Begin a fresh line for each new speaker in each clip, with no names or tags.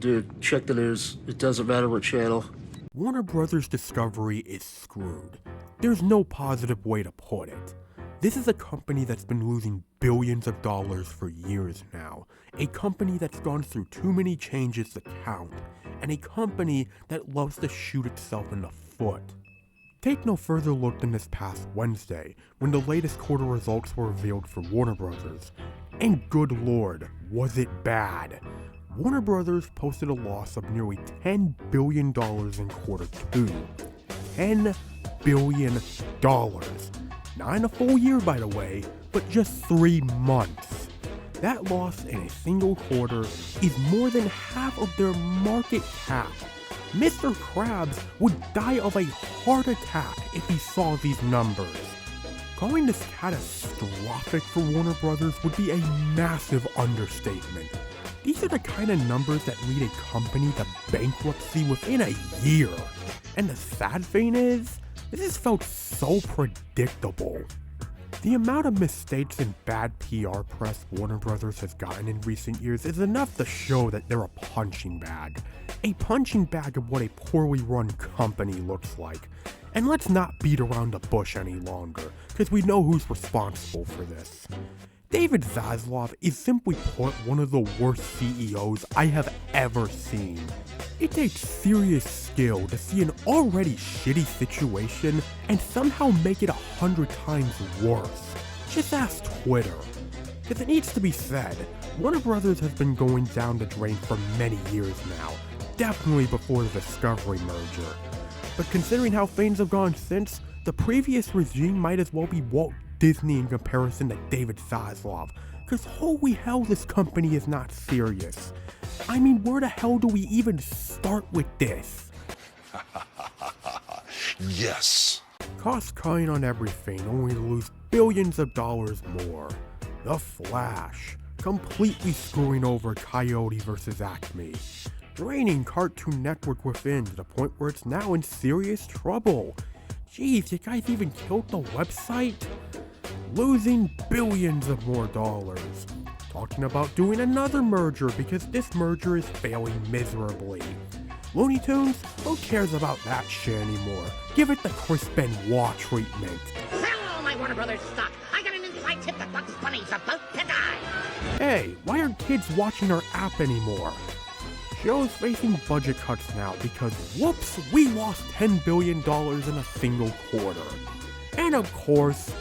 dude. Check the news. It doesn't matter what channel.
Warner Brothers Discovery is screwed. There's no positive way to put it. This is a company that's been losing billions of dollars for years now. A company that's gone through too many changes to count. And a company that loves to shoot itself in the foot. Take no further look than this past Wednesday, when the latest quarter results were revealed for Warner Brothers. And good lord, was it bad. Warner Brothers posted a loss of nearly $10 billion in quarter two. $10 billion. Not in a full year, by the way, but just 3 months. That loss in a single quarter is more than half of their market cap. Mr. Krabs would die of a heart attack if he saw these numbers. Calling this catastrophic for Warner Brothers would be a massive understatement. These are the kind of numbers that lead a company to bankruptcy within a year. And the sad thing is, this has felt so predictable. The amount of mistakes and bad PR press Warner Brothers has gotten in recent years is enough to show that they're a punching bag. A punching bag of what a poorly run company looks like. And let's not beat around the bush any longer, because we know who's responsible for this. David Zaslav is simply put one of the worst CEOs I have ever seen. It takes serious skill to see an already shitty situation and somehow make it 100 times worse. Just ask Twitter. Because it needs to be said, Warner Brothers has been going down the drain for many years now, definitely before the Discovery merger. But considering how things have gone since, the previous regime might as well be Walt Disney in comparison to David Zaslav, cause holy hell this company is not serious. I mean, where the hell do we even start with this?
Yes.
Cost cutting on everything only to lose billions of dollars more. The Flash, completely screwing over Coyote vs. Acme. Draining Cartoon Network within to the point where it's now in serious trouble. Jeez, you guys even killed the website? Losing billions of more dollars. Talking about doing another merger because this merger is failing miserably. Looney Tunes? Who cares about that shit anymore? Give it the Chris Benoit treatment.
Sell all my Warner Brothers stock. I got an inside tip that Bugs Bunny's about to die.
Hey, why aren't kids watching our app anymore? Show's facing budget cuts now because, whoops, we lost $10 billion in a single quarter. And of course,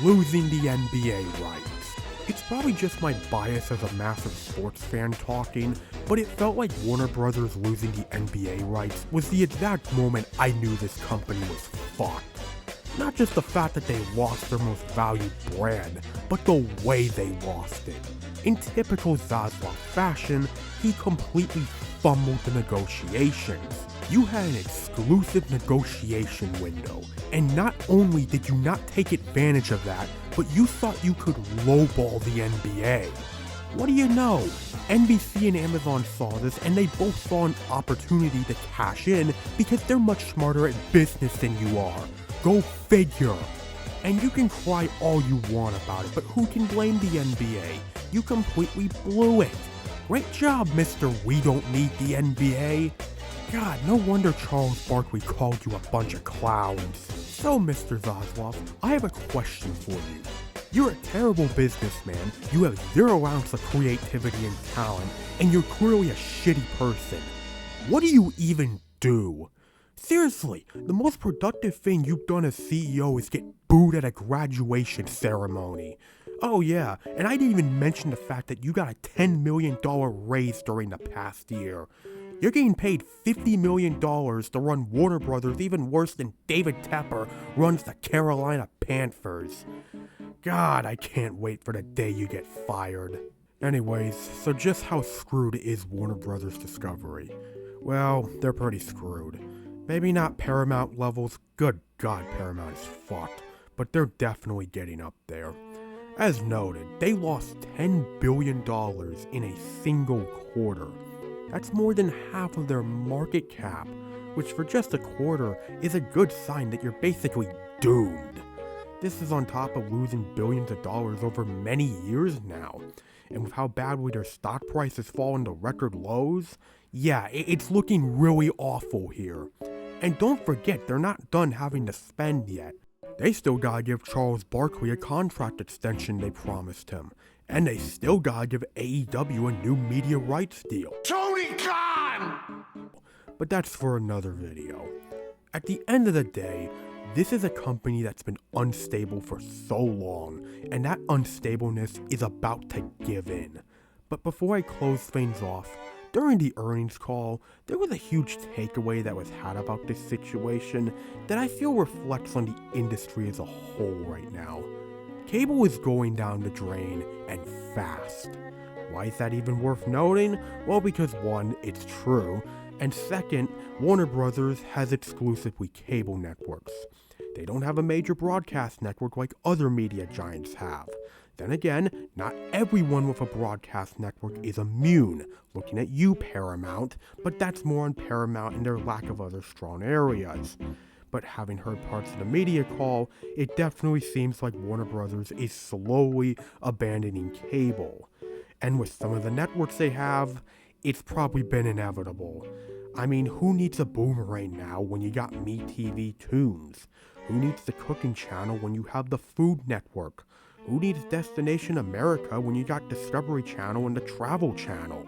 losing the NBA rights. It's probably just my bias as a massive sports fan talking, but it felt like Warner Brothers losing the NBA rights was the exact moment I knew this company was fucked. Not just the fact that they lost their most valued brand, but the way they lost it. In typical Zaslav fashion, he completely fumbled the negotiations. You had an exclusive negotiation window, and not only did you not take advantage of that, but you thought you could lowball the NBA. What do you know? NBC and Amazon saw this and they both saw an opportunity to cash in because they're much smarter at business than you are. Go figure. And you can cry all you want about it, but who can blame the NBA? You completely blew it. Great job, Mr. We Don't Need the NBA. God, no wonder Charles Barkley called you a bunch of clowns. So, Mr. Zaslav, I have a question for you. You're a terrible businessman, you have 0 ounce of creativity and talent, and you're clearly a shitty person. What do you even do? Seriously, the most productive thing you've done as CEO is get booed at a graduation ceremony. Oh yeah, and I didn't even mention the fact that you got a $10 million raise during the past year. You're getting paid $50 million to run Warner Brothers even worse than David Tepper runs the Carolina Panthers. God, I can't wait for the day you get fired. Anyways, so just how screwed is Warner Brothers Discovery? Well, they're pretty screwed. Maybe not Paramount levels, good God, Paramount is fucked, but they're definitely getting up there. As noted, they lost $10 billion in a single quarter. That's more than half of their market cap, which for just a quarter is a good sign that you're basically doomed. This is on top of losing billions of dollars over many years now. And with how badly their stock price has fallen to record lows, yeah, it's looking really awful here. And don't forget, they're not done having to spend yet. They still gotta give Charles Barkley a contract extension they promised him. And they still gotta give AEW a new media rights deal.
Tony Khan!
But that's for another video. At the end of the day, this is a company that's been unstable for so long, and that unstableness is about to give in. But before I close things off, during the earnings call, there was a huge takeaway that was had about this situation that I feel reflects on the industry as a whole right now. Cable is going down the drain, and fast. Why is that even worth noting? Well, because one, it's true, and second, Warner Brothers has exclusively cable networks. They don't have a major broadcast network like other media giants have. Then again, not everyone with a broadcast network is immune. Looking at you, Paramount, but that's more on Paramount and their lack of other strong areas. But having heard parts of the media call, it definitely seems like Warner Brothers is slowly abandoning cable. And with some of the networks they have, it's probably been inevitable. I mean, who needs a Boomerang now when you got MeTV Tunes? Who needs the Cooking Channel when you have the Food Network? Who needs Destination America when you got Discovery Channel and the Travel Channel?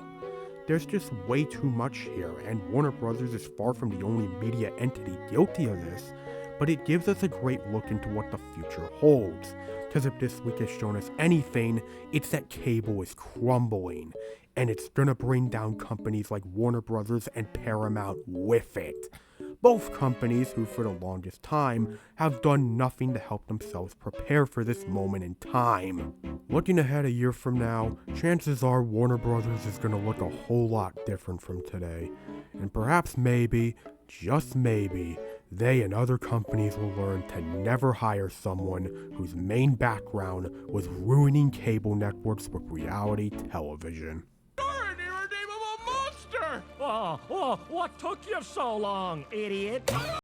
There's just way too much here, and Warner Brothers is far from the only media entity guilty of this, but it gives us a great look into what the future holds. Because if this week has shown us anything, it's that cable is crumbling, and it's gonna bring down companies like Warner Brothers and Paramount with it. Both companies who for the longest time have done nothing to help themselves prepare for this moment in time. Looking ahead a year from now, chances are Warner Brothers is gonna look a whole lot different from today. And perhaps maybe, just maybe, they and other companies will learn to never hire someone whose main background was ruining cable networks with reality television.
You're an irredeemable monster! Oh, what took you so long, idiot?